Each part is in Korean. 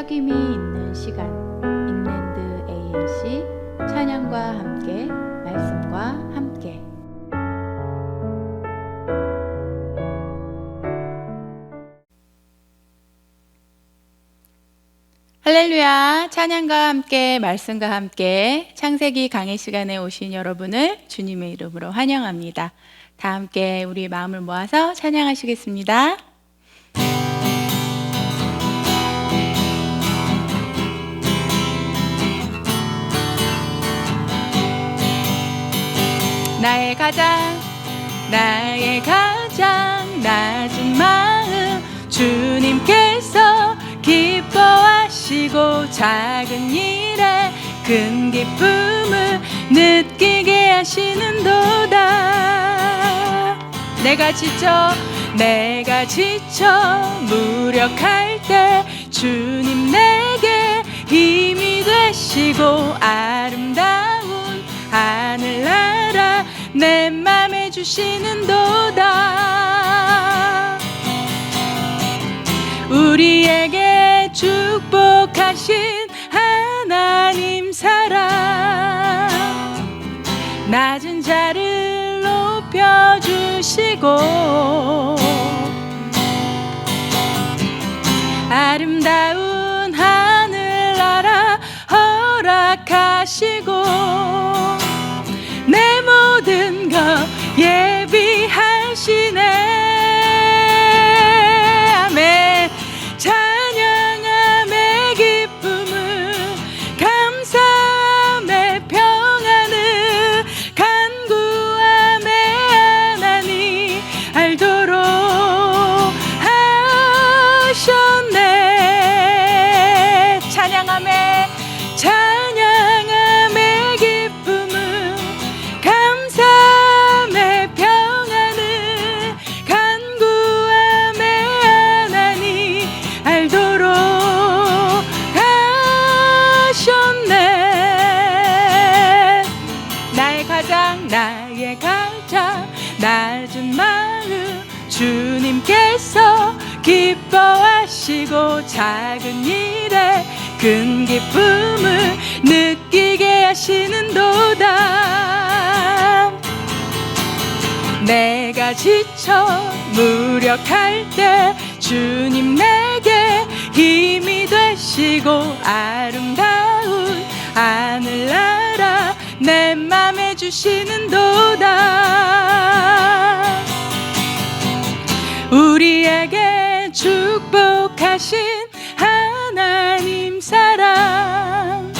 살김이 있는 시간, 인랜드 ANC 찬양과 함께, 말씀과 함께. 할렐루야. 찬양과 함께, 말씀과 함께 창세기 강의 시간에 오신 여러분을 주님의 이름으로 환영합니다. 다 함께 우리 마음을 모아서 찬양하시겠습니다. 나의 가장 낮은 마음, 주님께서 기뻐하시고 작은 일에 큰 기쁨을 느끼게 하시는도다. 내가 지쳐 무력할 때 주님 내게 힘이 되시고 아름다운 하늘나라 내 맘에 주시는도다. 우리에게 축복하신 하나님 사랑, 낮은 자를 높여주시고 아름다운 하늘나라 허락하시고 내 모든 것 예비하시네. 아멘. 찬양함의 기쁨을, 감사함의 평안을 간구함의 하나님 알도록 하셨네. 찬양함의 기쁨을, 감사함의 평안을 간구함의 하나님 알도록 하셨네. 나의 가장 낮은 마음, 주님께서 기뻐하시고 작은 일에 큰 기쁨을 느끼게 하시는도다. 내가 지쳐 무력할 때 주님 내게 힘이 되시고 아름다운 하늘나라 내 맘에 주시는도다. 우리에게 축복하신 하나님 사랑,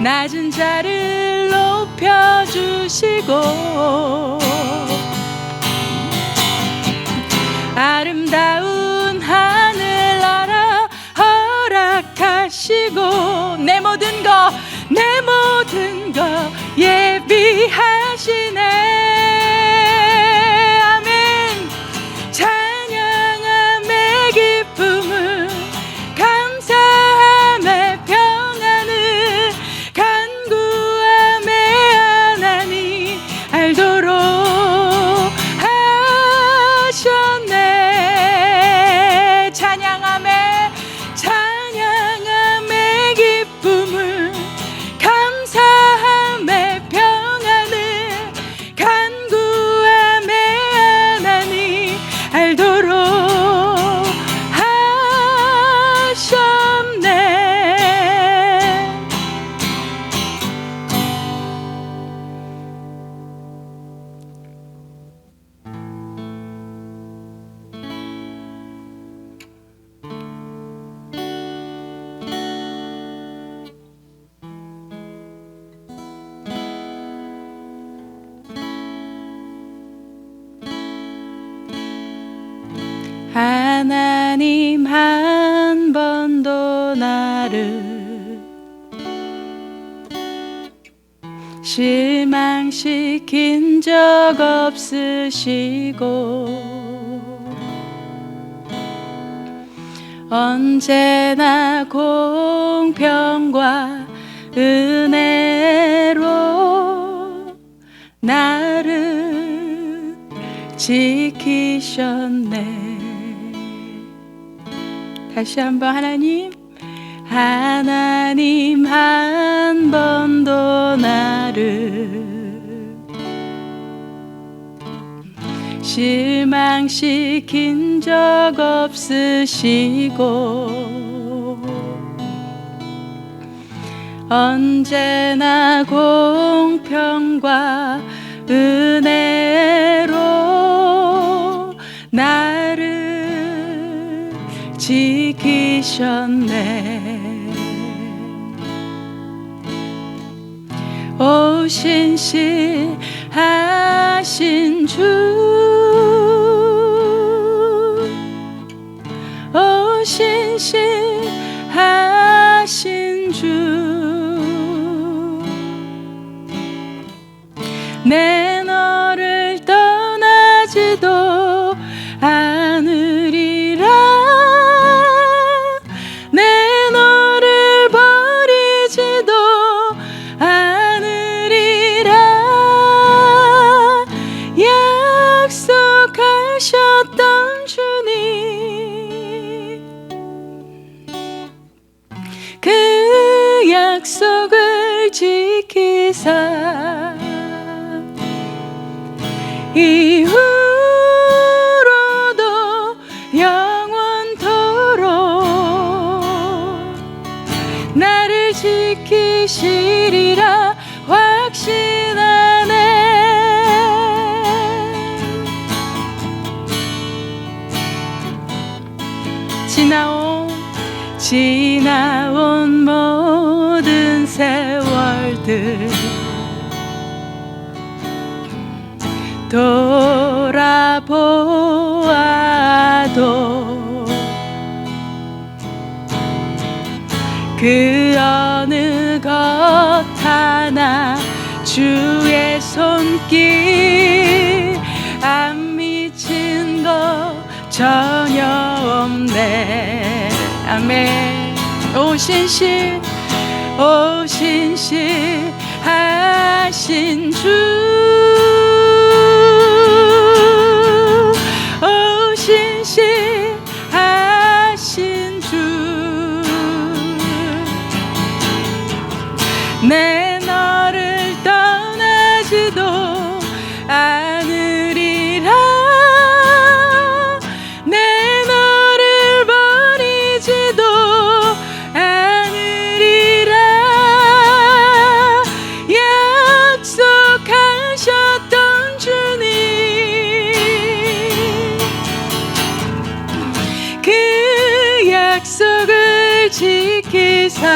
낮은 자를 높여주시고 아름다운 하늘나라 허락하시고 내 모든 것 예비하시네. 아멘. 찬양함의 기쁨을, 감사함의 평안을 간구함의 하나님 알도록 하셨네. 찬양함의 기쁨을, 감사함의 평안을 간구함의 하나님 알도록 하셨네. 하나님 한 번도 나를 실망시킨 적 없으시고 언제나 공평과 은혜로 나를 지키셨네. 다시 한번 하나님 하나님 한 번도 나를 실망시킨 적 없으시고 언제나 공평과 은혜로 나를 지키셨네. 오 신실하신 주, 오 신실하신 주, 내 너를 떠나지도 않으리라. 내 너를 버리지도 않으리라. 약속하셨던 주님, 그 약속을 지키사 이후로도 영원토록 나를 지키시리라 확신하네. 지나온 모든 세월들 돌아보아도 그 어느 것 하나 주의 손길 안 미친 것 전혀 없네. 아멘. 오 신실하신 주, 오 신실하신 주, 내 너를 떠나지도 않으리라. 내 너를 버리지도 않으리라. 약속하셨던 주님, 그 약속을 지키사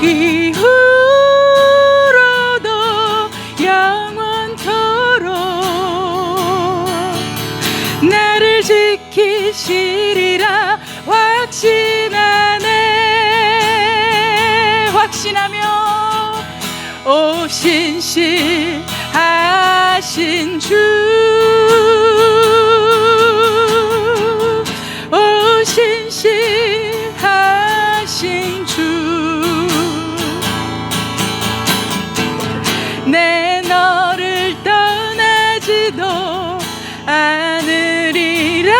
이후로도 영원토록 나를 지키시리라 확신하네. 확신하며 오 신실하신 주, 오 신실하신 주, 내 너를 떠나지도 않으리라.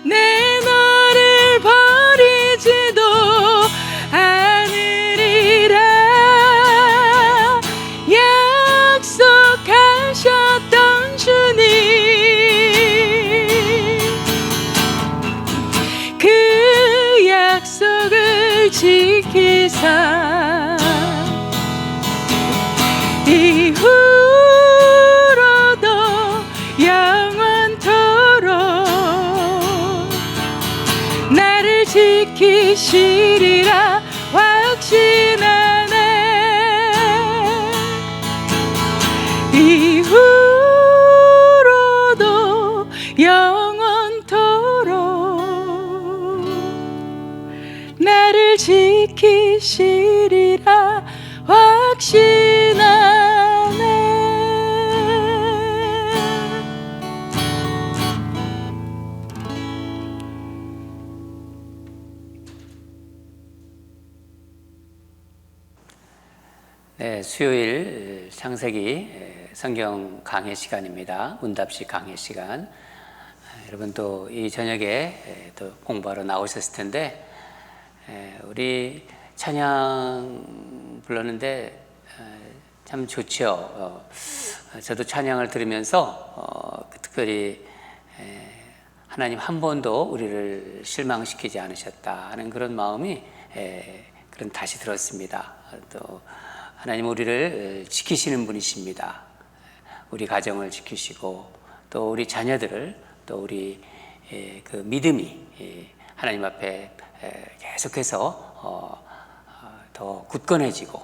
내 너를 버리지도 않으리라. 약속하셨던 주님, 그 약속을 지키사 이후로도 영원토록 나를 지키시리라 확신하네. 이후로도 영원토록 나를 지키시리라 확신하네. 네, 수요일 창세기 성경 강해 시간입니다. 문답식 강해 시간. 여러분 또 이 저녁에 또 공부하러 나오셨을 텐데 우리 찬양 불렀는데 참 좋죠. 저도 찬양을 들으면서 특별히 하나님 한 번도 우리를 실망시키지 않으셨다 하는 그런 마음이 그런 다시 들었습니다. 또 하나님 우리를 지키시는 분이십니다. 우리 가정을 지키시고 또 우리 자녀들을 또 우리 그 믿음이 하나님 앞에 계속해서 더 굳건해지고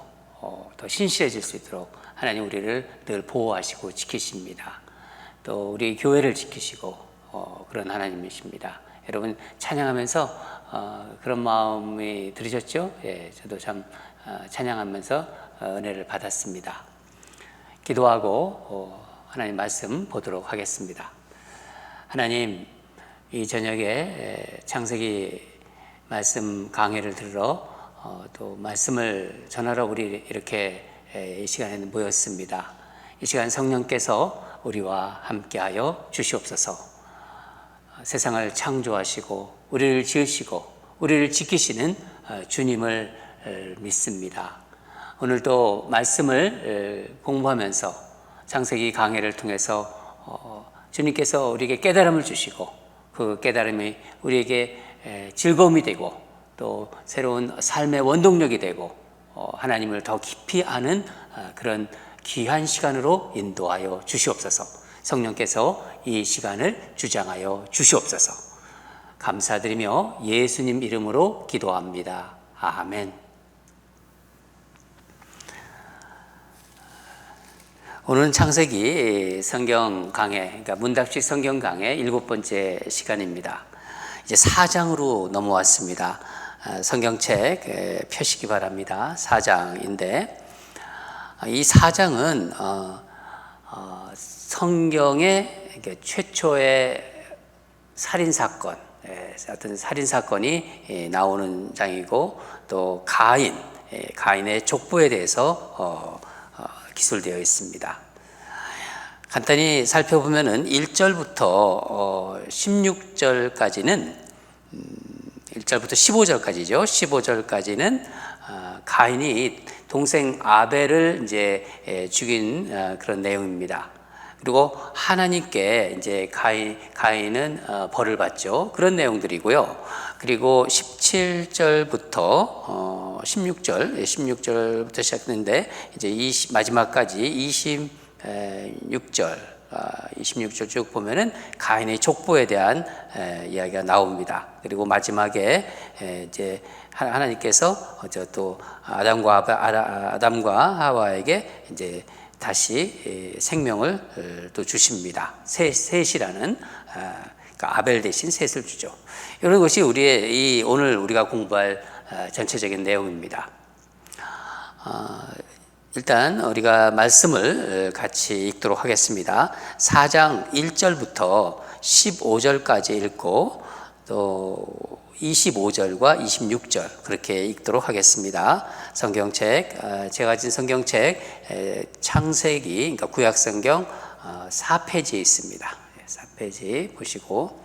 더 신실해질 수 있도록 하나님 우리를 늘 보호하시고 지키십니다. 또 우리 교회를 지키시고 그런 하나님이십니다. 여러분 찬양하면서 그런 마음이 들으셨죠? 예, 저도 참 찬양하면서 은혜를 받았습니다. 기도하고 하나님 말씀 보도록 하겠습니다. 하나님, 이 저녁에 창세기 말씀 강해를 들으러 또 말씀을 전하러 우리 이렇게 이 시간에 모였습니다. 이 시간 성령께서 우리와 함께하여 주시옵소서. 세상을 창조하시고 우리를 지으시고 우리를 지키시는 주님을 믿습니다. 오늘도 말씀을 공부하면서 창세기 강해를 통해서 주님께서 우리에게 깨달음을 주시고 그 깨달음이 우리에게 즐거움이 되고 또 새로운 삶의 원동력이 되고 하나님을 더 깊이 아는 그런 귀한 시간으로 인도하여 주시옵소서. 성령께서 이 시간을 주장하여 주시옵소서. 감사드리며 예수님 이름으로 기도합니다. 아멘. 오늘은 창세기 성경 강해, 그러니까 문답식 성경 강해 7번째 시간입니다. 이제 4장으로 넘어왔습니다. 성경책 펴시기 바랍니다. 4장인데 이 4장은 성경의 최초의 살인사건, 어떤 살인사건이 나오는 장이고 또 가인의 족보에 대해서 기술되어 있습니다. 간단히 살펴보면은 1절부터 16절까지는 1절부터 15절까지죠. 15절까지는 가인이 동생 아벨을 이제 죽인 그런 내용입니다. 그리고 하나님께 이제 가인은 벌을 받죠. 그런 내용들이고요. 그리고 17절부터 16절부터 시작했는데 이제 마지막까지 26절 쭉 보면은 가인의 족보에 대한 이야기가 나옵니다. 그리고 마지막에 이제 하나님께서 또 아담과 하와에게 이제 다시 생명을 또 주십니다. 셋이라는 그러니까 아벨 대신 셋을 주죠. 이런 것이 우리의 오늘 우리가 공부할 전체적인 내용입니다. 일단 우리가 말씀을 같이 읽도록 하겠습니다. 4장 1절부터 15절까지 읽고 또 25절과 26절 그렇게 읽도록 하겠습니다. 성경책, 제가 가진 성경책 창세기, 그러니까 구약성경 4페이지에 있습니다. 4페이지 보시고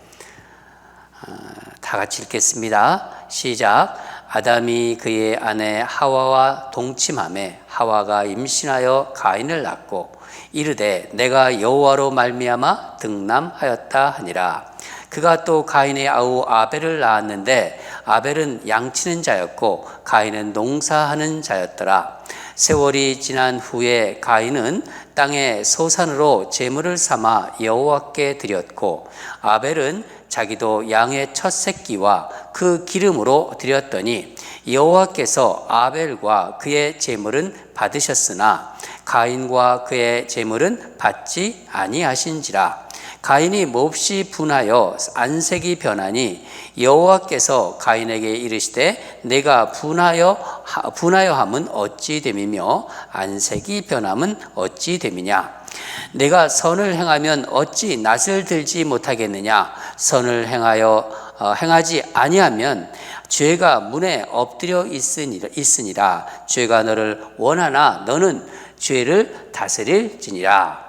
다 같이 읽겠습니다. 시작. 아담이 그의 아내 하와와 동침하매 하와가 임신하여 가인을 낳고 이르되 내가 여호와로 말미암아 등남하였다 하니라. 그가 또 가인의 아우 아벨을 낳았는데 아벨은 양치는 자였고 가인은 농사하는 자였더라. 세월이 지난 후에 가인은 땅의 소산으로 제물을 삼아 여호와께 드렸고 아벨은 자기도 양의 첫 새끼와 그 기름으로 드렸더니 여호와께서 아벨과 그의 제물은 받으셨으나 가인과 그의 제물은 받지 아니하신지라. 가인이 몹시 분하여 안색이 변하니 여호와께서 가인에게 이르시되 내가 분하여함은 어찌 됨이며 안색이 변함은 어찌 됨이냐. 내가 선을 행하면 어찌 낯을 들지 못하겠느냐. 선을 행하지 아니하면 죄가 문에 엎드려 있으니라. 죄가 너를 원하나 너는 죄를 다스릴지니라.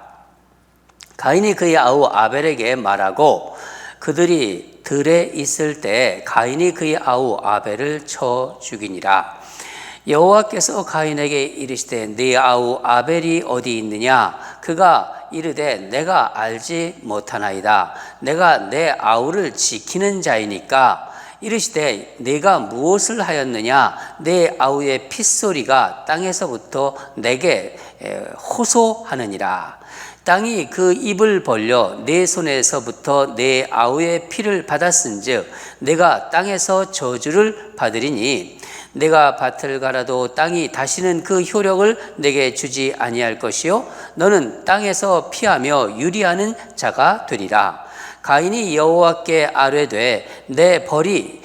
가인이 그의 아우 아벨에게 말하고 그들이 들에 있을 때 가인이 그의 아우 아벨을 쳐 죽이니라. 여호와께서 가인에게 이르시되 네 아우 아벨이 어디 있느냐? 그가 이르되 내가 알지 못하나이다. 내가 내 아우를 지키는 자이니까. 이르시되 네가 무엇을 하였느냐? 내 아우의 핏소리가 땅에서부터 내게 호소하느니라. 땅이 그 입을 벌려 내 손에서부터 내 아우의 피를 받았은즉 내가 땅에서 저주를 받으리니 내가 밭을 갈아도 땅이 다시는 그 효력을 내게 주지 아니할 것이요 너는 땅에서 피하며 유리하는 자가 되리라. 가인이 여호와께 아뢰되 내 벌이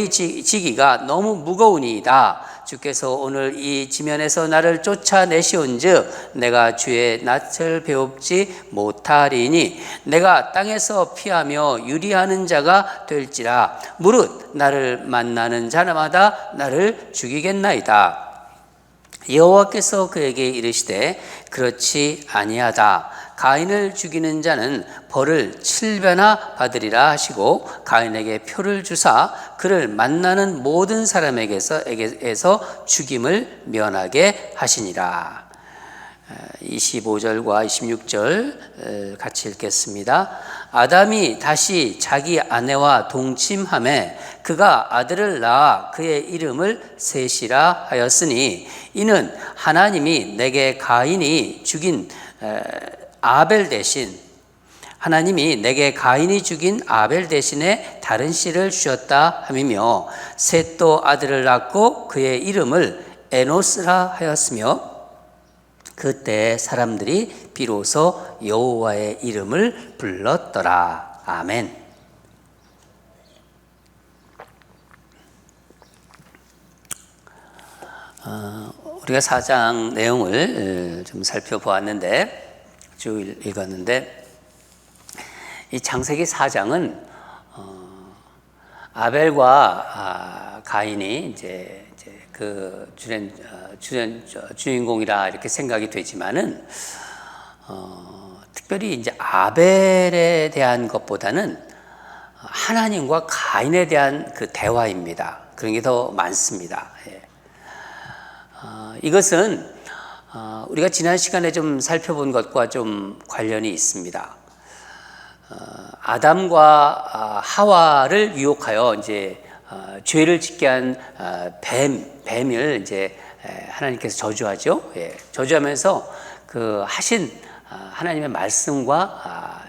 지기가 너무 무거우니이다. 주께서 오늘 이 지면에서 나를 쫓아내시온즉 내가 주의 낯을 배웁지 못하리니 내가 땅에서 피하며 유리하는 자가 될지라. 무릇 나를 만나는 자마다 나를 죽이겠나이다. 여호와께서 그에게 이르시되 그렇지 아니하다. 가인을 죽이는 자는 벌을 7배나 받으리라 하시고 가인에게 표를 주사 그를 만나는 모든 사람에게서 죽임을 면하게 하시니라. 25절과 26절 같이 읽겠습니다. 아담이 다시 자기 아내와 동침하매 그가 아들을 낳아 그의 이름을 셋이라 하였으니 이는 하나님이 내게 가인이 죽인 아벨 대신 하나님이 내게 가인이 죽인 아벨 대신에 다른 씨를 주셨다 함이며 셋도 아들을 낳고 그의 이름을 에노스라 하였으며 그때 사람들이 비로소 여호와의 이름을 불렀더라. 아멘. 우리가 4장 내용을 좀 살펴보았는데 쭉 읽었는데 이 창세기 4장은 아벨과 가인이 이제 그 주인공이라 이렇게 생각이 되지만은 특별히 이제 아벨에 대한 것보다는 하나님과 가인에 대한 그 대화입니다. 그런 게 더 많습니다. 이것은 우리가 지난 시간에 좀 살펴본 것과 좀 관련이 있습니다. 아담과 하와를 유혹하여 이제 죄를 짓게 한 뱀을 이제 하나님께서 저주하죠. 저주하면서 그 하신 하나님의 말씀과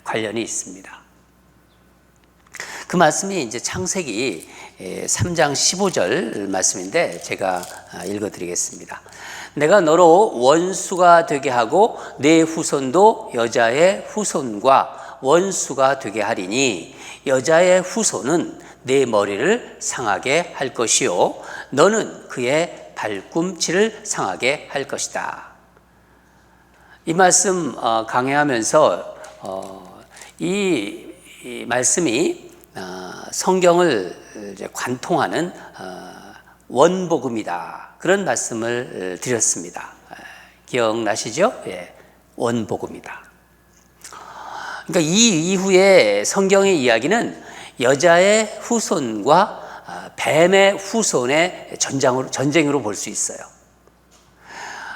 관련이 있습니다. 그 말씀이 이제 창세기 3장 15절 말씀인데 제가 읽어드리겠습니다. 내가 너로 원수가 되게 하고 내 후손도 여자의 후손과 원수가 되게 하리니 여자의 후손은 내 머리를 상하게 할 것이요 너는 그의 발꿈치를 상하게 할 것이다. 이 말씀 강해하면서 이 말씀이 성경을 이제 관통하는 원복음이다. 그런 말씀을 드렸습니다. 기억나시죠? 원복음이다. 그러니까 이 이후에 성경의 이야기는 여자의 후손과 뱀의 후손의 전쟁으로 볼 수 있어요.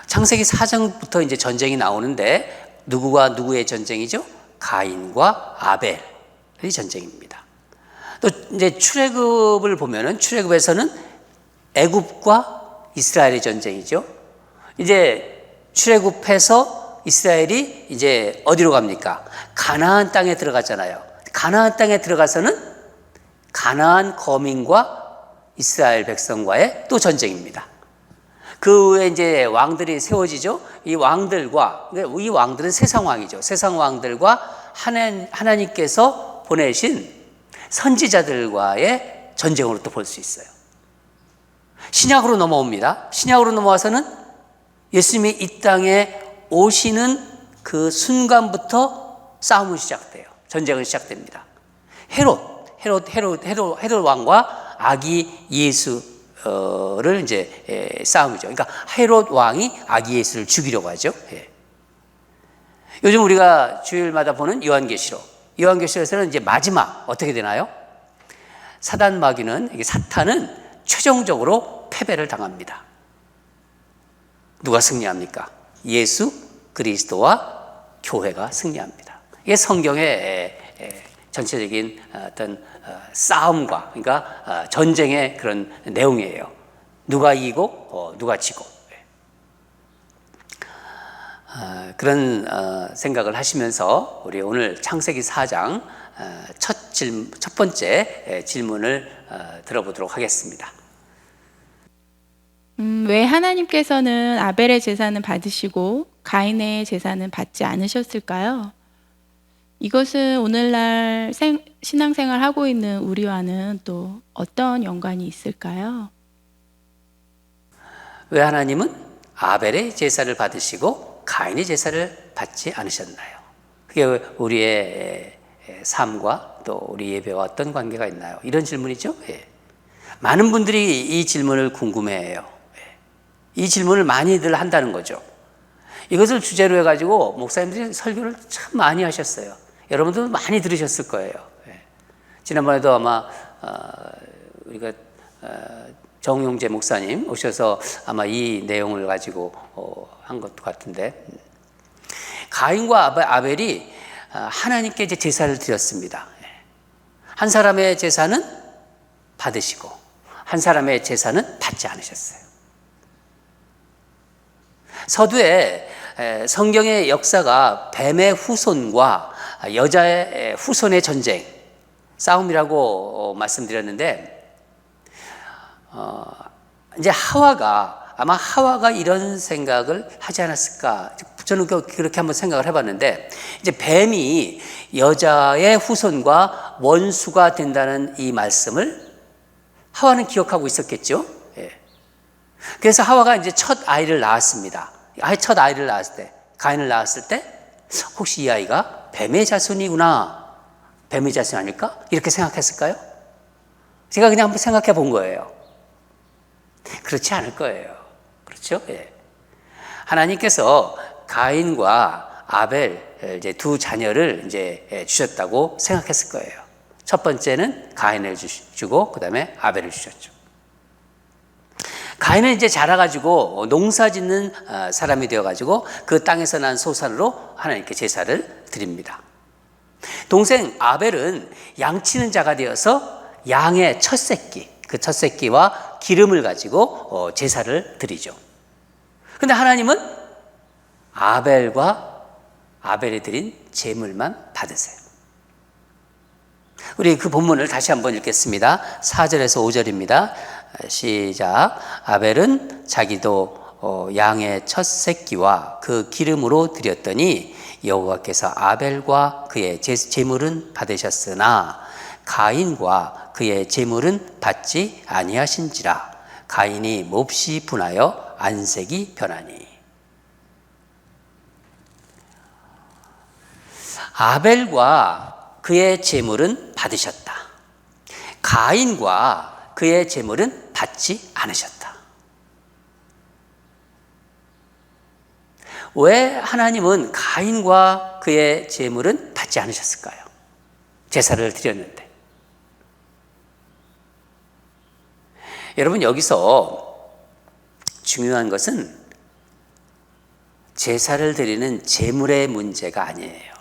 창세기 4장부터 이제 전쟁이 나오는데 누구와 누구의 전쟁이죠? 가인과 아벨의 전쟁입니다. 또 이제 출애굽을 보면은 출애굽에서는 애굽과 이스라엘의 전쟁이죠. 이제 출애굽해서 이스라엘이 이제 어디로 갑니까? 가나안 땅에 들어갔잖아요. 가나안 땅에 들어가서는 가나안 거민과 이스라엘 백성과의 또 전쟁입니다. 그 후에 이제 왕들이 세워지죠. 이 왕들은 세상 왕이죠. 세상 왕들과 하나님께서 보내신 선지자들과의 전쟁으로 또 볼 수 있어요. 신약으로 넘어옵니다. 신약으로 넘어와서는 예수님이 이 땅에 오시는 그 순간부터 싸움은 시작돼요. 전쟁은 시작됩니다. 헤롯 왕과 아기 예수를 이제 싸움이죠. 그러니까 헤롯 왕이 아기 예수를 죽이려고 하죠. 요즘 우리가 주일마다 보는 요한계시록. 요한계시록에서는 이제 마지막 어떻게 되나요? 사단 마귀는, 이게 사탄은 최종적으로 패배를 당합니다. 누가 승리합니까? 예수 그리스도와 교회가 승리합니다. 이게 성경의 전체적인 어떤 싸움과, 그러니까 전쟁의 그런 내용이에요. 누가 이기고 누가 지고. 그런 생각을 하시면서 우리 오늘 창세기 4장 첫 번째 질문을 들어보도록 하겠습니다. 왜 하나님께서는 아벨의 제사는 받으시고 가인의 제사는 받지 않으셨을까요? 이것은 오늘날 신앙생활 하고 있는 우리와는 또 어떤 연관이 있을까요? 왜 하나님은 아벨의 제사를 받으시고 가인의 제사를 받지 않으셨나요? 그게 우리의 삶과 또 우리 예배와 어떤 관계가 있나요? 이런 질문이죠. 예. 많은 분들이 이 질문을 궁금해해요. 이 질문을 많이들 한다는 거죠. 이것을 주제로 해가지고 목사님들이 설교를 참 많이 하셨어요. 여러분도 많이 들으셨을 거예요. 지난번에도 아마 우리가 정용재 목사님 오셔서 아마 이 내용을 가지고 한 것 같은데, 가인과 아벨이 하나님께 이제 제사를 드렸습니다. 한 사람의 제사는 받으시고 한 사람의 제사는 받지 않으셨어요. 서두에 성경의 역사가 뱀의 후손과 여자의 후손의 전쟁, 싸움이라고 말씀드렸는데, 이제 아마 하와가 이런 생각을 하지 않았을까? 저는 그렇게 한번 생각을 해봤는데, 이제 뱀이 여자의 후손과 원수가 된다는 이 말씀을 하와는 기억하고 있었겠죠. 그래서 하와가 이제 첫 아이를 낳았습니다. 첫 아이를 낳았을 때, 가인을 낳았을 때, 혹시 이 아이가 뱀의 자손이구나, 뱀의 자손이 아닐까? 이렇게 생각했을까요? 제가 그냥 한번 생각해 본 거예요. 그렇지 않을 거예요. 그렇죠? 예. 하나님께서 가인과 아벨 이제 두 자녀를 이제 주셨다고 생각했을 거예요. 첫 번째는 가인을 주고 그다음에 아벨을 주셨죠. 가인은 이제 자라가지고 농사 짓는 사람이 되어가지고 그 땅에서 난 소산으로 하나님께 제사를 드립니다. 동생 아벨은 양치는 자가 되어서 양의 첫 새끼, 그 첫 새끼와 기름을 가지고 제사를 드리죠. 근데 하나님은 아벨이 드린 제물만 받으세요. 우리 그 본문을 다시 한번 읽겠습니다. 4절에서 5절입니다. 시작. 아벨은 자기도 양의 첫 새끼와 그 기름으로 드렸더니 여호와께서 아벨과 그의 제물은 받으셨으나 가인과 그의 제물은 받지 아니하신지라. 가인이 몹시 분하여 안색이 변하니. 아벨과 그의 제물은 받으셨다. 가인과 그의 제물은 받지 않으셨다. 왜 하나님은 가인과 그의 제물은 받지 않으셨을까요? 제사를 드렸는데. 여러분, 여기서 중요한 것은 제사를 드리는 제물의 문제가 아니에요.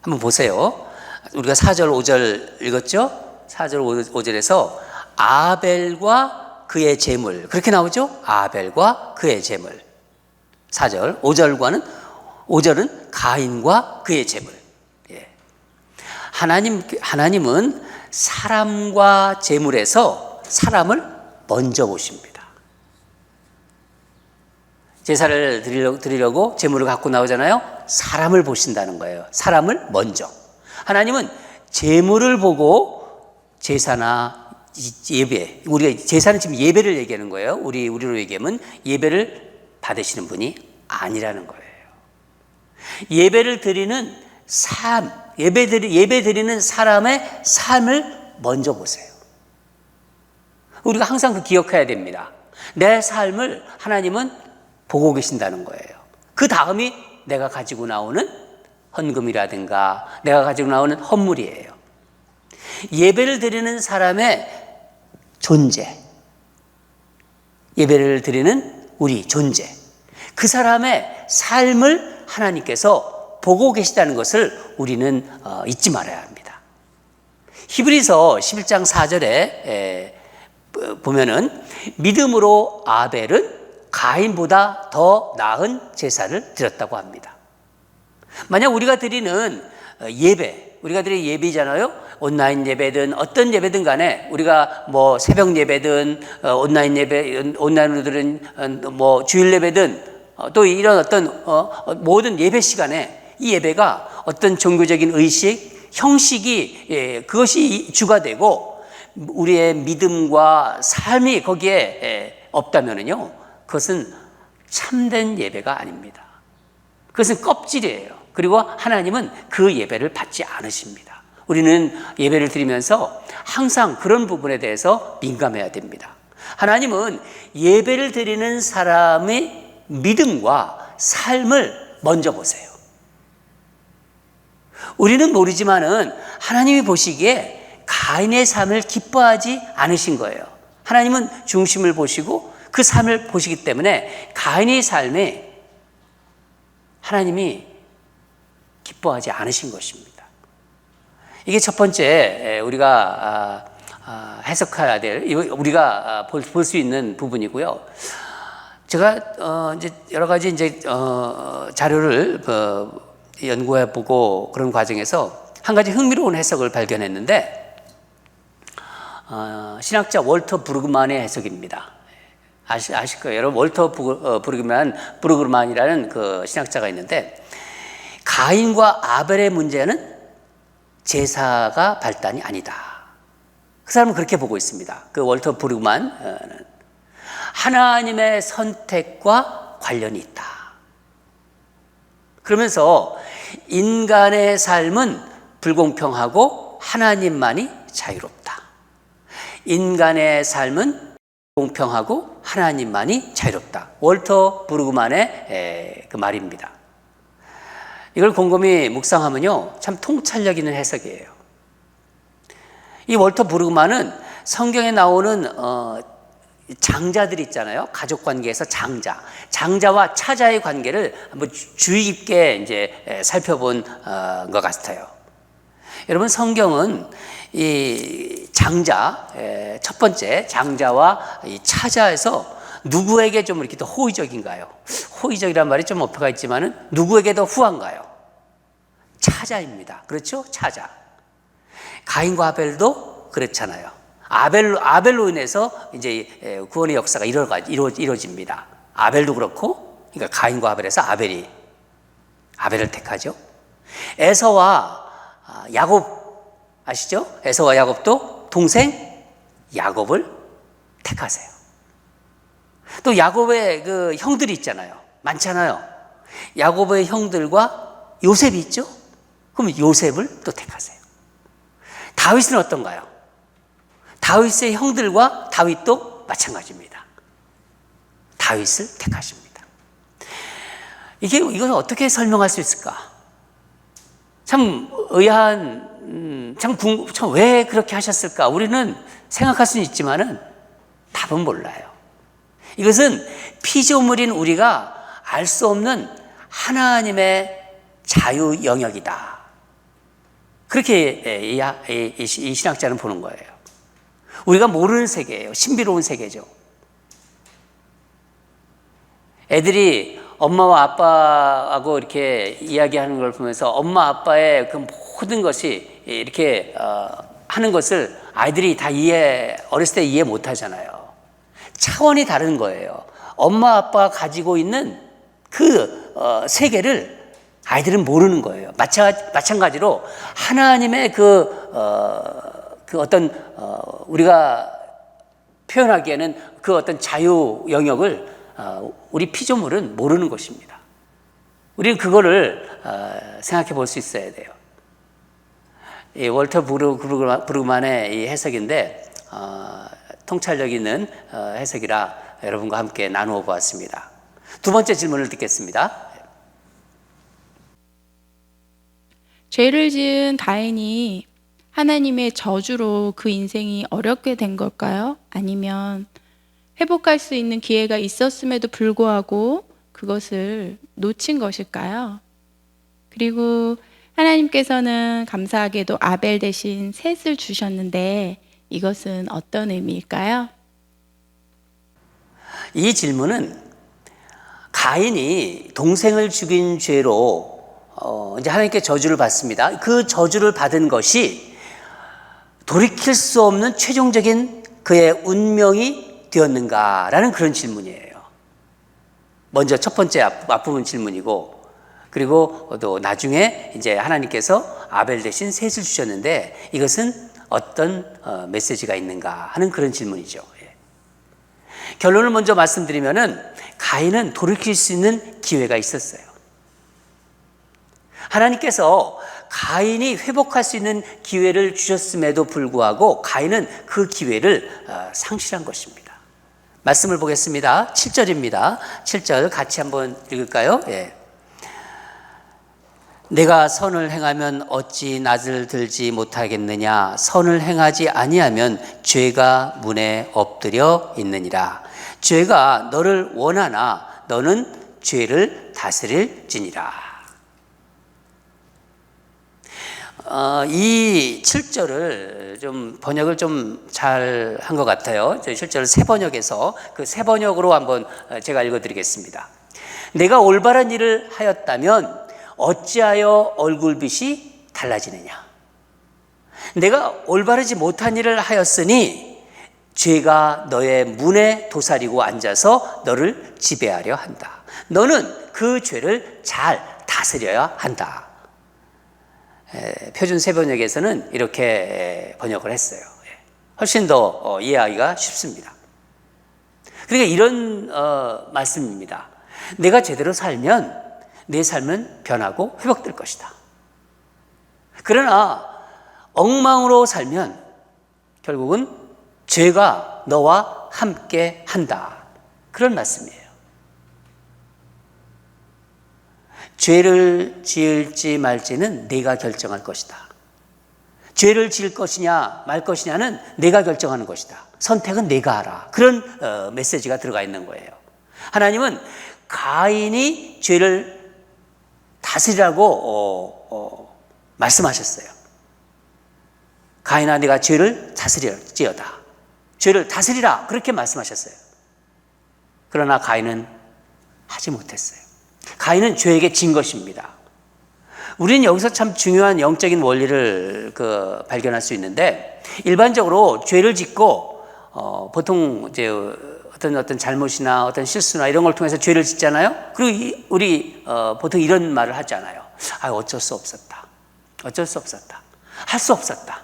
한번 보세요. 우리가 4절 5절 읽었죠? 4절 5절에서 아벨과 그의 제물, 그렇게 나오죠? 아벨과 그의 제물. 4절 5절은 가인과 그의 제물. 예. 하나님은 사람과 제물에서 사람을 먼저 보십니다. 제사를 드리려고 제물을 갖고 나오잖아요. 사람을 보신다는 거예요. 사람을 먼저. 하나님은 제물을 보고 제사나 예배, 우리가 제사는 지금 예배를 얘기하는 거예요. 우리로 얘기하면 예배를 받으시는 분이 아니라는 거예요. 예배를 드리는 삶, 예배 드리는 사람의 삶을 먼저 보세요. 우리가 항상 그 기억해야 됩니다. 내 삶을 하나님은 보고 계신다는 거예요. 그 다음이 내가 가지고 나오는 헌금이라든가 내가 가지고 나오는 헌물이에요. 예배를 드리는 사람의 존재, 예배를 드리는 우리 존재, 그 사람의 삶을 하나님께서 보고 계시다는 것을 우리는 잊지 말아야 합니다. 히브리서 11장 4절에 보면은 믿음으로 아벨은 가인보다 더 나은 제사를 드렸다고 합니다. 만약 우리가 드리는 예배, 우리가 드리는 예배잖아요. 온라인 예배든 어떤 예배든 간에 우리가 뭐 새벽 예배든 온라인 예배, 온라인으로 드리는 뭐 주일 예배든 또 이런 어떤 모든 예배 시간에 이 예배가 어떤 종교적인 의식, 형식이 그것이 주가 되고 우리의 믿음과 삶이 거기에 없다면은요, 그것은 참된 예배가 아닙니다. 그것은 껍질이에요. 그리고 하나님은 그 예배를 받지 않으십니다. 우리는 예배를 드리면서 항상 그런 부분에 대해서 민감해야 됩니다. 하나님은 예배를 드리는 사람의 믿음과 삶을 먼저 보세요. 우리는 모르지만은 하나님이 보시기에 가인의 삶을 기뻐하지 않으신 거예요. 하나님은 중심을 보시고 그 삶을 보시기 때문에 가인의 삶에 하나님이 기뻐하지 않으신 것입니다. 이게 첫 번째 우리가 해석해야 될, 우리가 볼 수 있는 부분이고요. 제가 이제 여러 가지 이제 자료를 연구해 보고 그런 과정에서 한 가지 흥미로운 해석을 발견했는데, 신학자 월터 브루그만의 해석입니다. 아실 거예요. 여러분, 월터 브루그만이라는 그 신학자가 있는데, 가인과 아벨의 문제는 제사가 발단이 아니다. 그 사람은 그렇게 보고 있습니다. 그 월터 브루그만은 하나님의 선택과 관련이 있다. 그러면서 인간의 삶은 불공평하고 하나님만이 자유롭다. 인간의 삶은 공평하고 하나님만이 자유롭다. 월터 브루그만의 그 말입니다. 이걸 곰곰이 묵상하면요, 참 통찰력 있는 해석이에요. 이 월터 브루그만은 성경에 나오는 장자들 있잖아요. 가족 관계에서 장자와 차자의 관계를 한번 주의 깊게 이제 살펴본 것 같아요. 여러분, 성경은 이 장자, 첫 번째 장자와 이 차자에서 누구에게 좀 이렇게 더 호의적인가요? 호의적이란 말이 좀 어폐가 있지만은 누구에게 더 후한가요? 차자입니다. 그렇죠? 차자. 가인과 아벨도 그렇잖아요. 아벨로 인해서 이제 구원의 역사가 이루어집니다. 아벨도 그렇고, 그러니까 가인과 아벨에서 아벨을 택하죠. 에서와 야곱 아시죠? 에서와 야곱도 동생 야곱을 택하세요. 또 야곱의 그 형들이 있잖아요. 많잖아요. 야곱의 형들과 요셉이 있죠? 그럼 요셉을 또 택하세요. 다윗은 어떤가요? 다윗의 형들과 다윗도 마찬가지입니다. 다윗을 택하십니다. 이걸 어떻게 설명할 수 있을까? 참 의아한, 참 왜 그렇게 하셨을까? 우리는 생각할 수는 있지만은 답은 몰라요. 이것은 피조물인 우리가 알 수 없는 하나님의 자유 영역이다. 그렇게 이 신학자는 보는 거예요. 우리가 모르는 세계예요. 신비로운 세계죠. 애들이 엄마와 아빠하고 이렇게 이야기하는 걸 보면서 엄마 아빠의 그 모든 것이 이렇게 하는 것을 아이들이 다 어렸을 때 이해 못 하잖아요. 차원이 다른 거예요. 엄마 아빠가 가지고 있는 그 세계를 아이들은 모르는 거예요. 마찬가지로 하나님의 그 어떤 우리가 표현하기에는 그 어떤 자유 영역을 우리 피조물은 모르는 것입니다. 우리는 그거를 생각해 볼 수 있어야 돼요. 이 월터 브루그만의 이 해석인데 통찰력 있는 해석이라 여러분과 함께 나누어 보았습니다. 2번째 질문을 듣겠습니다. 죄를 지은 가인이 하나님의 저주로 그 인생이 어렵게 된 걸까요? 아니면 회복할 수 있는 기회가 있었음에도 불구하고 그것을 놓친 것일까요? 그리고 하나님께서는 감사하게도 아벨 대신 셋을 주셨는데 이것은 어떤 의미일까요? 이 질문은 가인이 동생을 죽인 죄로 이제 하나님께 저주를 받습니다. 그 저주를 받은 것이 돌이킬 수 없는 최종적인 그의 운명이 되었는가라는 그런 질문이에요. 먼저 첫 번째 앞부분 질문이고, 그리고 또 나중에 이제 하나님께서 아벨 대신 셋을 주셨는데 이것은 어떤 메시지가 있는가 하는 그런 질문이죠. 결론을 먼저 말씀드리면은 가인은 돌이킬 수 있는 기회가 있었어요. 하나님께서 가인이 회복할 수 있는 기회를 주셨음에도 불구하고 가인은 그 기회를 상실한 것입니다. 말씀을 보겠습니다. 7절입니다. 7절 같이 한번 읽을까요? 예. 내가 선을 행하면 어찌 낯을 들지 못하겠느냐. 선을 행하지 아니하면 죄가 문에 엎드려 있느니라. 죄가 너를 원하나 너는 죄를 다스릴지니라. 이 7절을 좀 번역을 좀 잘 한 것 같아요. 저희 7절을 새 번역에서 그 새 번역으로 한번 제가 읽어드리겠습니다. 내가 올바른 일을 하였다면 어찌하여 얼굴빛이 달라지느냐. 내가 올바르지 못한 일을 하였으니 죄가 너의 문에 도사리고 앉아서 너를 지배하려 한다. 너는 그 죄를 잘 다스려야 한다. 표준 새번역에서는 이렇게 번역을 했어요. 훨씬 더 이해하기가 쉽습니다. 그러니까 이런 말씀입니다. 내가 제대로 살면 내 삶은 변하고 회복될 것이다. 그러나 엉망으로 살면 결국은 죄가 너와 함께 한다. 그런 말씀이에요. 죄를 지을지 말지는 네가 결정할 것이다. 죄를 지을 것이냐 말 것이냐는 네가 결정하는 것이다. 선택은 네가 하라. 그런 메시지가 들어가 있는 거예요. 하나님은 가인이 죄를 다스리라고 말씀하셨어요. 가인아, 네가 죄를 다스릴지어다. 죄를 다스리라. 그렇게 말씀하셨어요. 그러나 가인은 하지 못했어요. 가인은 죄에게 진 것입니다. 우리는 여기서 참 중요한 영적인 원리를 발견할 수 있는데, 일반적으로 죄를 짓고 보통 이제 어떤 잘못이나 어떤 실수나 이런 걸 통해서 죄를 짓잖아요. 그리고 우리 보통 이런 말을 하잖아요. 어쩔 수 없었다. 어쩔 수 없었다. 할 수 없었다.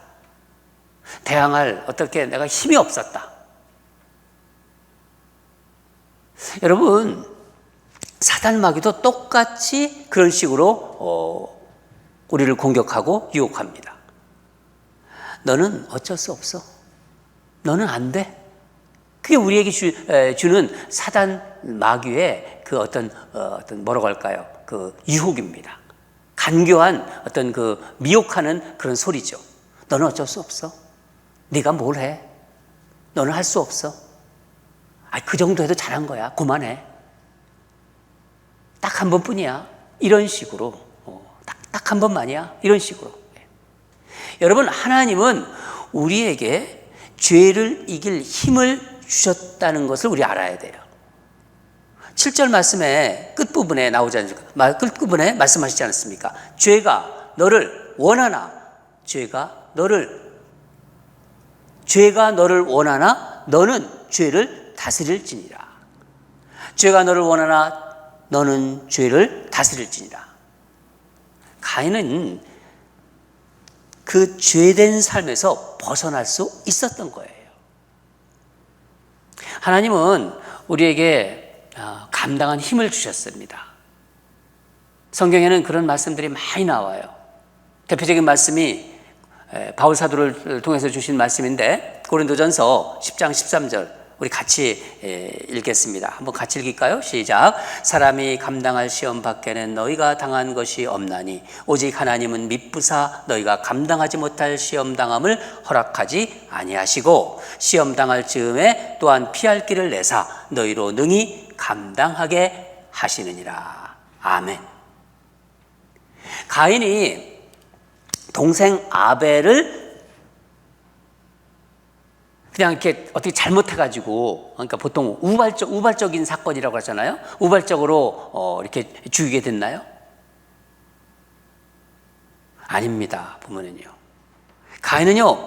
대항할 어떻게 내가 힘이 없었다. 여러분, 사단 마귀도 똑같이 그런 식으로 우리를 공격하고 유혹합니다. 너는 어쩔 수 없어. 너는 안 돼. 그게 우리에게 주는 사단 마귀의 그 어떤 뭐라고 할까요? 그 유혹입니다. 간교한 어떤 그 미혹하는 그런 소리죠. 너는 어쩔 수 없어. 네가 뭘 해? 너는 할 수 없어. 그 정도 해도 잘한 거야. 그만해. 딱 한 번뿐이야. 이런 식으로. 딱 한 번만이야. 이런 식으로. 여러분, 하나님은 우리에게 죄를 이길 힘을 주셨다는 것을 우리 알아야 돼요. 7절 말씀의 끝부분에 나오지 않습니까? 끝부분에 말씀하시지 않았습니까? 죄가 너를 원하나 죄가 너를 원하나 너는 죄를 다스릴지니라. 죄가 너를 원하나 너는 죄를 다스릴지니라. 가인은 그 죄된 삶에서 벗어날 수 있었던 거예요. 하나님은 우리에게 감당한 힘을 주셨습니다. 성경에는 그런 말씀들이 많이 나와요. 대표적인 말씀이 바울 사도를 통해서 주신 말씀인데, 고린도전서 10장 13절 우리 같이 읽겠습니다. 한번 같이 읽을까요? 시작. 사람이 감당할 시험 밖에는 너희가 당한 것이 없나니 오직 하나님은 미쁘사 너희가 감당하지 못할 시험 당함을 허락하지 아니하시고 시험 당할 즈음에 또한 피할 길을 내사 너희로 능히 감당하게 하시느니라. 아멘. 가인이 동생 아벨을 그냥 이렇게 어떻게 잘못해가지고, 그러니까 보통 우발적인 사건이라고 하잖아요. 우발적으로 이렇게 죽이게 됐나요? 아닙니다. 보면은요. 가인은요,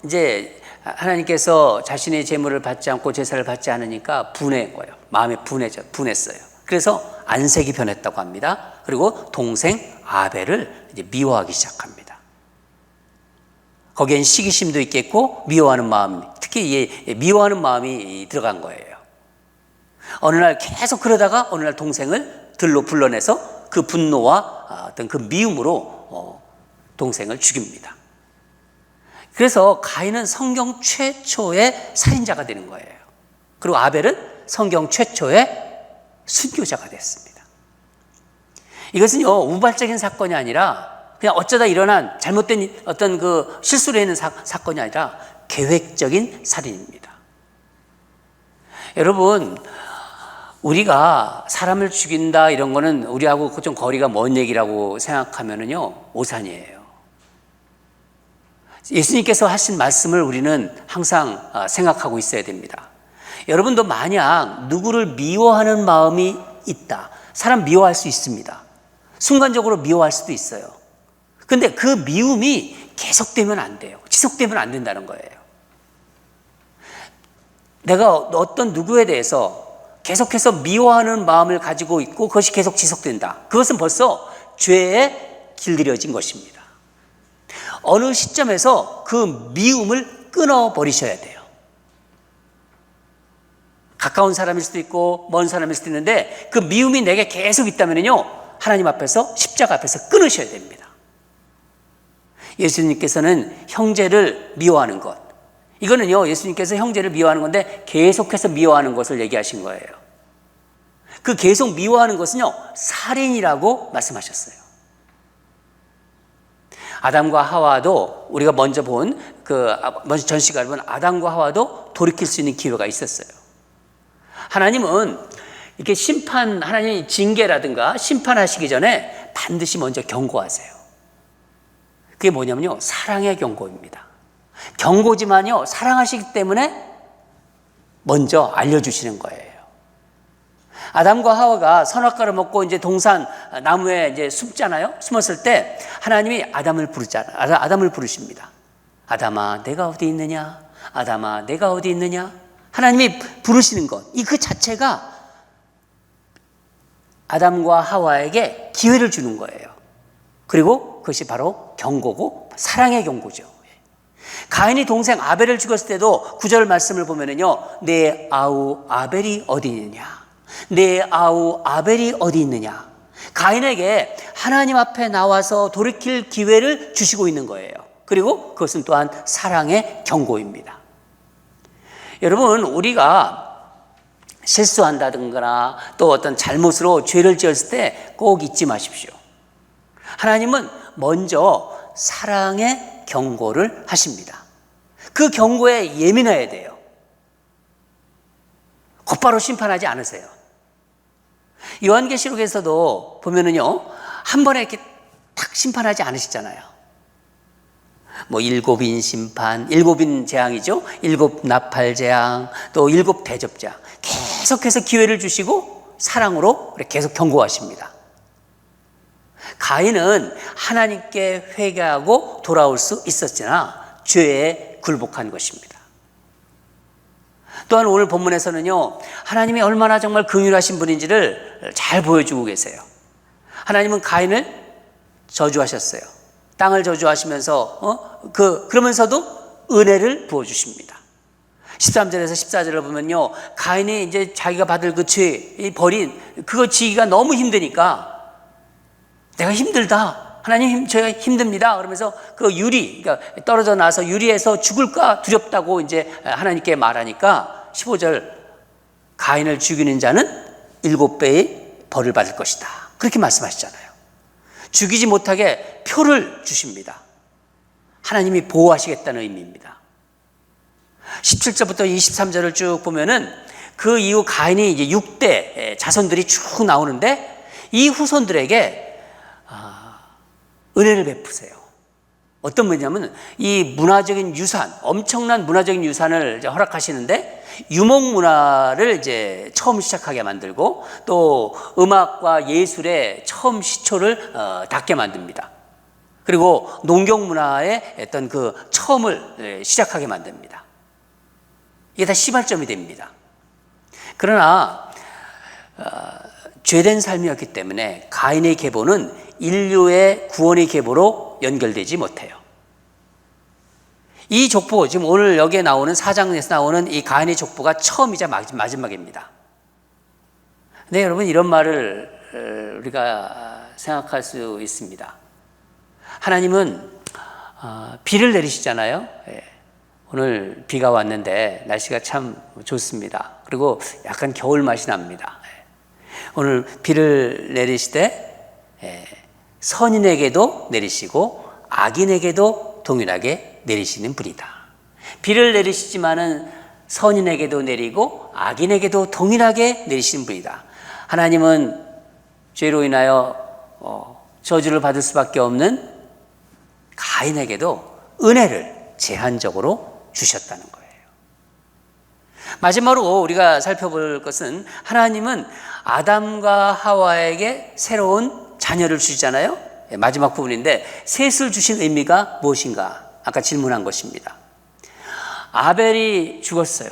이제 하나님께서 자신의 재물을 받지 않고 제사를 받지 않으니까 분해한 거예요. 마음에 분했어요. 그래서 안색이 변했다고 합니다. 그리고 동생 아벨을 이제 미워하기 시작합니다. 거기엔 시기심도 있겠고 미워하는 마음, 특히 미워하는 마음이 들어간 거예요. 어느 날 계속 그러다가 어느 날 동생을 들로 불러내서 그 분노와 어떤 그 미움으로 동생을 죽입니다. 그래서 가인은 성경 최초의 살인자가 되는 거예요. 그리고 아벨은 성경 최초의 순교자가 됐습니다. 이것은요, 우발적인 사건이 아니라 그냥 어쩌다 일어난 잘못된 어떤 그 실수로 있는 사건이 아니라 계획적인 살인입니다. 여러분, 우리가 사람을 죽인다 이런 거는 우리하고 좀 거리가 먼 얘기라고 생각하면은요, 오산이에요. 예수님께서 하신 말씀을 우리는 항상 생각하고 있어야 됩니다. 여러분도 만약 누구를 미워하는 마음이 있다. 사람 미워할 수 있습니다. 순간적으로 미워할 수도 있어요. 근데 그 미움이 계속되면 안 돼요. 지속되면 안 된다는 거예요. 내가 어떤 누구에 대해서 계속해서 미워하는 마음을 가지고 있고 그것이 계속 지속된다. 그것은 벌써 죄에 길들여진 것입니다. 어느 시점에서 그 미움을 끊어버리셔야 돼요. 가까운 사람일 수도 있고 먼 사람일 수도 있는데 그 미움이 내게 계속 있다면요, 하나님 앞에서 십자가 앞에서 끊으셔야 됩니다. 예수님께서는 형제를 미워하는 것, 이거는요, 예수님께서 형제를 미워하는 건데 계속해서 미워하는 것을 얘기하신 거예요. 그 계속 미워하는 것은요, 살인이라고 말씀하셨어요. 아담과 하와도 우리가 먼저 전 시간에 본 아담과 하와도 돌이킬 수 있는 기회가 있었어요. 하나님은 이렇게 하나님이 징계라든가 심판하시기 전에 반드시 먼저 경고하세요. 그게 뭐냐면요, 사랑의 경고입니다. 경고지만요, 사랑하시기 때문에 먼저 알려주시는 거예요. 아담과 하와가 선악과를 먹고 이제 동산 나무에 이제 숨었을 때 하나님이 아담을 부르십니다. 아담아, 내가 어디 있느냐? 아담아, 내가 어디 있느냐? 하나님이 부르시는 것, 그 자체가 아담과 하와에게 기회를 주는 거예요. 그리고 그것이 바로 경고고 사랑의 경고죠. 가인이 동생 아벨을 죽였을 때도 9절 말씀을 보면은요, 내 아우 아벨이 어디 있느냐? 내 아우 아벨이 어디 있느냐? 가인에게 하나님 앞에 나와서 돌이킬 기회를 주시고 있는 거예요. 그리고 그것은 또한 사랑의 경고입니다. 여러분, 우리가 실수한다든가 또 어떤 잘못으로 죄를 지었을 때 꼭 잊지 마십시오. 하나님은 먼저 사랑의 경고를 하십니다. 그 경고에 예민해야 돼요. 곧바로 심판하지 않으세요. 요한계시록에서도 보면은요, 한 번에 이렇게 탁 심판하지 않으시잖아요. 뭐 7인 심판, 7인 재앙이죠. 7 나팔 재앙, 또 7 대접자. 계속해서 기회를 주시고 사랑으로 계속 경고하십니다. 가인은 하나님께 회개하고 돌아올 수 있었으나 죄에 굴복한 것입니다. 또한 오늘 본문에서는요, 하나님이 얼마나 정말 긍휼하신 분인지를 잘 보여주고 계세요. 하나님은 가인을 저주하셨어요. 땅을 저주하시면서 그러면서도 은혜를 부어주십니다. 13절에서 14절을 보면요, 가인이 이제 자기가 받을 그 죄, 벌인 그거 지기가 너무 힘드니까 내가 힘들다, 하나님 제가 힘듭니다 그러면서 그 그러니까 떨어져 나서 유리에서 죽을까 두렵다고 이제 하나님께 말하니까 15절 가인을 죽이는 자는 7배의 벌을 받을 것이다. 그렇게 말씀하시잖아요. 죽이지 못하게 표를 주십니다. 하나님이 보호하시겠다는 의미입니다. 17절부터 23절을 쭉 보면은 그 이후 가인이 이제 6대 자손들이 쭉 나오는데 이 후손들에게 은혜를 베푸세요. 어떤 분이냐면 이 문화적인 유산, 엄청난 문화적인 유산을 이제 허락하시는데 유목 문화를 이제 처음 시작하게 만들고 또 음악과 예술의 처음 시초를 닦게 만듭니다. 그리고 농경 문화의 어떤 그 처음을 시작하게 만듭니다. 이게 다 시발점이 됩니다. 그러나 죄된 삶이었기 때문에 가인의 계보는 인류의 구원의 계보로 연결되지 못해요. 이 족보, 지금 오늘 여기에 나오는 4장에서 나오는 이 가인의 족보가 처음이자 마지막입니다. 네, 여러분, 이런 말을 우리가 생각할 수 있습니다. 하나님은 비를 내리시잖아요. 오늘 비가 왔는데 날씨가 참 좋습니다. 그리고 약간 겨울 맛이 납니다. 오늘 비를 내리시되 선인에게도 내리시고 악인에게도 동일하게 내리시는 분이다. 비를 내리시지만은 선인에게도 내리고 악인에게도 동일하게 내리시는 분이다. 하나님은 죄로 인하여 저주를 받을 수밖에 없는 가인에게도 은혜를 제한적으로 주셨다는 거예요. 마지막으로 우리가 살펴볼 것은 하나님은 아담과 하와에게 새로운 자녀를 주시잖아요. 마지막 부분인데 셋을 주신 의미가 무엇인가? 아까 질문한 것입니다. 아벨이 죽었어요.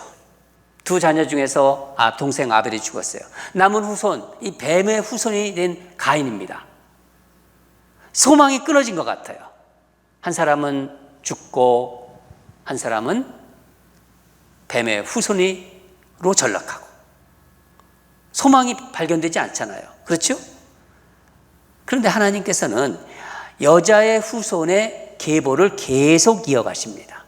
두 자녀 중에서 동생 아벨이 죽었어요. 남은 후손, 이 뱀의 후손이 된 가인입니다. 소망이 끊어진 것 같아요. 한 사람은 죽고 한 사람은 뱀의 후손으로 전락하고 소망이 발견되지 않잖아요. 그렇죠? 그런데 하나님께서는 여자의 후손의 계보를 계속 이어가십니다.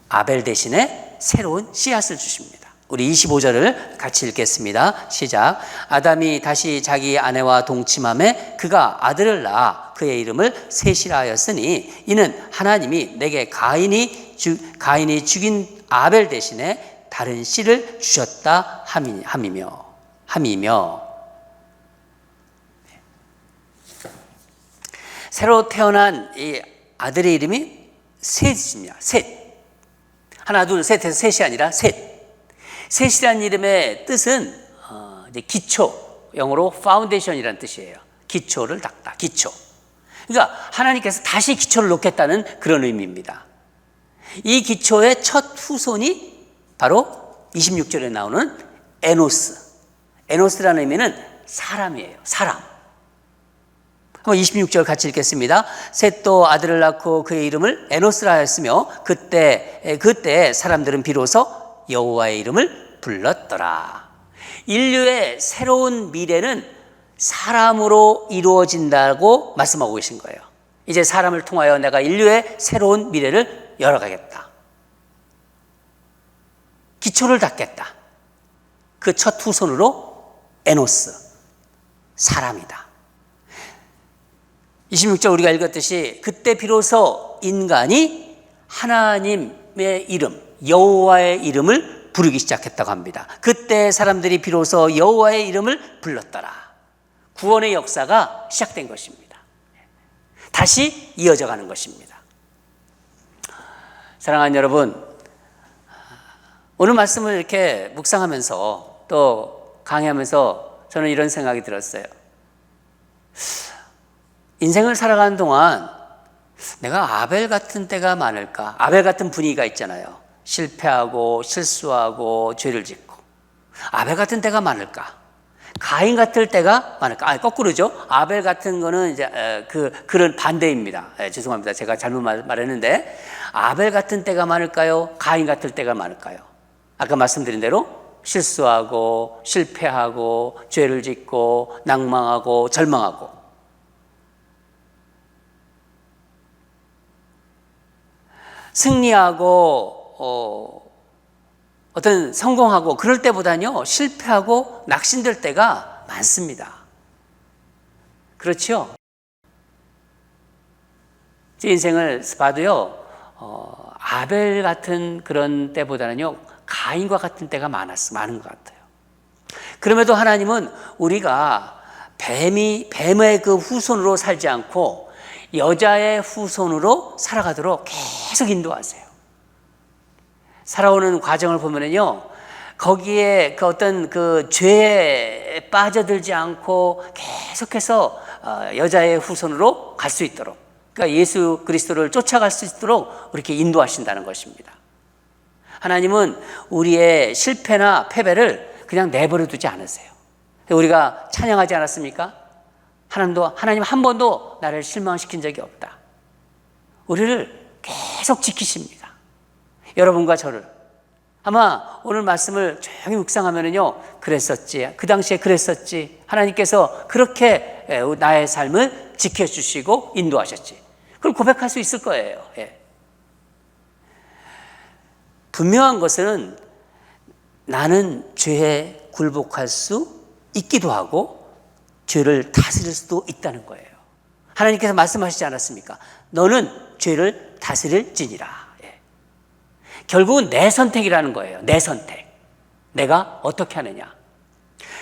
아벨 대신에 새로운 씨앗을 주십니다. 우리 25절을 같이 읽겠습니다. 시작. 아담이 다시 자기 아내와 동침함에 그가 아들을 낳아 그의 이름을 셋이라 하였으니 이는 하나님이 내게 가인이 죽인 아벨 대신에 다른 씨를 주셨다 함이며 새로 태어난 이 아들의 이름이 셋입니다. 셋. 하나, 둘, 셋 해서 셋이 아니라 셋. 셋이라는 이름의 뜻은 이제 기초, 영어로 foundation이라는 뜻이에요. 기초를 닦다, 기초. 그러니까 하나님께서 다시 기초를 놓겠다는 그런 의미입니다. 이 기초의 첫 후손이 바로 26절에 나오는 에노스. 에노스라는 의미는 사람이에요. 사람. 한번 26절 같이 읽겠습니다. 셋도 아들을 낳고 그의 이름을 에노스라 하였으며 그때 사람들은 비로소 여호와의 이름을 불렀더라. 인류의 새로운 미래는 사람으로 이루어진다고 말씀하고 계신 거예요. 이제 사람을 통하여 내가 인류의 새로운 미래를 열어가겠다. 기초를 닦겠다. 그 첫 후손으로 에노스, 사람이다. 26절 우리가 읽었듯이 그때 비로소 인간이 하나님의 이름, 여호와의 이름을 부르기 시작했다고 합니다. 그때 사람들이 비로소 여호와의 이름을 불렀더라. 구원의 역사가 시작된 것입니다. 다시 이어져 가는 것입니다. 사랑하는 여러분, 오늘 말씀을 이렇게 묵상하면서 또 강의하면서 저는 이런 생각이 들었어요. 인생을 살아가는 동안 내가 아벨 같은 때가 많을까? 아벨 같은 분위기가 있잖아요. 실패하고 실수하고 죄를 짓고 아벨 같은 때가 많을까? 가인 같을 때가 많을까? 거꾸로죠. 아벨 같은 거는 이제 그런 반대입니다. 죄송합니다. 제가 잘못 말했는데 아벨 같은 때가 많을까요? 가인 같을 때가 많을까요? 아까 말씀드린 대로 실수하고 실패하고 죄를 짓고 낭망하고 절망하고 승리하고 어떤 성공하고 그럴 때보다는요, 실패하고 낙심될 때가 많습니다. 그렇죠? 제 인생을 봐도요, 아벨 같은 그런 때보다는요, 가인과 같은 때가 많은 것 같아요. 그럼에도 하나님은 우리가 뱀의 그 후손으로 살지 않고 여자의 후손으로 살아가도록 계속 인도하세요. 살아오는 과정을 보면은요, 거기에 그 어떤 그 죄에 빠져들지 않고 계속해서 여자의 후손으로 갈 수 있도록, 그러니까 예수 그리스도를 쫓아갈 수 있도록 이렇게 인도하신다는 것입니다. 하나님은 우리의 실패나 패배를 그냥 내버려 두지 않으세요. 우리가 찬양하지 않았습니까? 하나님 한 번도 나를 실망시킨 적이 없다. 우리를 계속 지키십니다. 여러분과 저를. 아마 오늘 말씀을 조용히 묵상하면요, 그랬었지, 그 당시에 그랬었지, 하나님께서 그렇게 나의 삶을 지켜주시고 인도하셨지, 그걸 고백할 수 있을 거예요. 예. 분명한 것은 나는 죄에 굴복할 수 있기도 하고 죄를 다스릴 수도 있다는 거예요. 하나님께서 말씀하시지 않았습니까? 너는 죄를 다스릴지니라. 예. 결국은 내 선택이라는 거예요. 내 선택. 내가 어떻게 하느냐.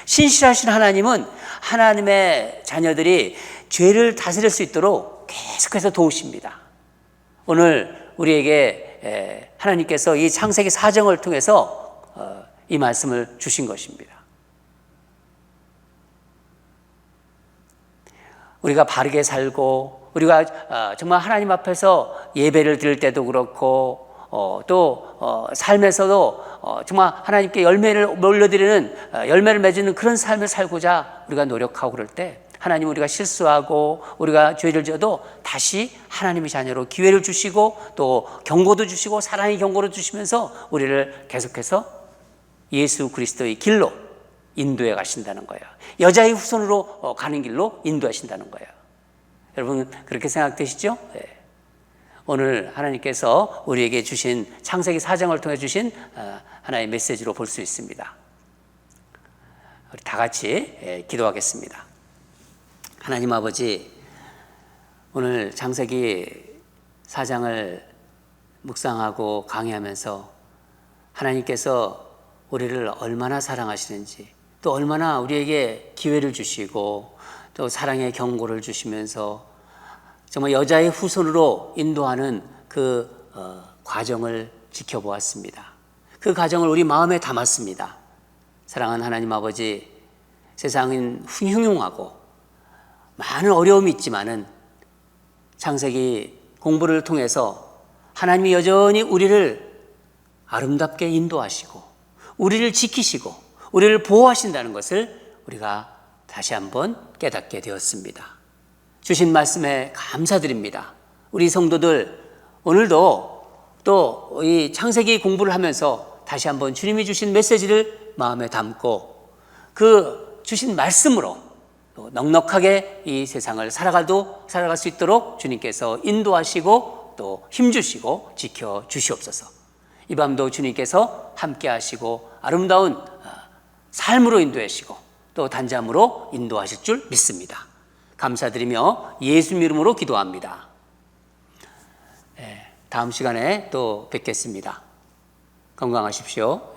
신실하신 하나님은 하나님의 자녀들이 죄를 다스릴 수 있도록 계속해서 도우십니다. 오늘 우리에게 하나님께서 이 창세기 4장을 통해서 이 말씀을 주신 것입니다. 우리가 바르게 살고 우리가 정말 하나님 앞에서 예배를 드릴 때도 그렇고 또 삶에서도 정말 하나님께 열매를 올려드리는 열매를 맺는 그런 삶을 살고자 우리가 노력하고 그럴 때 하나님 우리가 실수하고 우리가 죄를 지어도 다시 하나님의 자녀로 기회를 주시고 또 경고도 주시고 사랑의 경고를 주시면서 우리를 계속해서 예수 그리스도의 길로 인도해 가신다는 거예요. 여자의 후손으로 가는 길로 인도하신다는 거예요. 여러분 그렇게 생각되시죠? 네. 오늘 하나님께서 우리에게 주신 창세기 4장을 통해 주신 하나의 메시지로 볼 수 있습니다. 우리 다 같이 기도하겠습니다. 하나님 아버지, 오늘 창세기 4장을 묵상하고 강의하면서 하나님께서 우리를 얼마나 사랑하시는지, 또 얼마나 우리에게 기회를 주시고 또 사랑의 경고를 주시면서 정말 여자의 후손으로 인도하는 그 과정을 지켜보았습니다. 그 과정을 우리 마음에 담았습니다. 사랑하는 하나님 아버지, 세상은 흉흉하고 많은 어려움이 있지만은 창세기 공부를 통해서 하나님이 여전히 우리를 아름답게 인도하시고 우리를 지키시고 우리를 보호하신다는 것을 우리가 다시 한번 깨닫게 되었습니다. 주신 말씀에 감사드립니다. 우리 성도들 오늘도 또 이 창세기 공부를 하면서 다시 한번 주님이 주신 메시지를 마음에 담고 그 주신 말씀으로 또 넉넉하게 이 세상을 살아갈 수 있도록 주님께서 인도하시고 또 힘주시고 지켜주시옵소서. 이 밤도 주님께서 함께 하시고 아름다운 삶으로 인도하시고 또 단잠으로 인도하실 줄 믿습니다. 감사드리며 예수 이름으로 기도합니다. 다음 시간에 또 뵙겠습니다. 건강하십시오.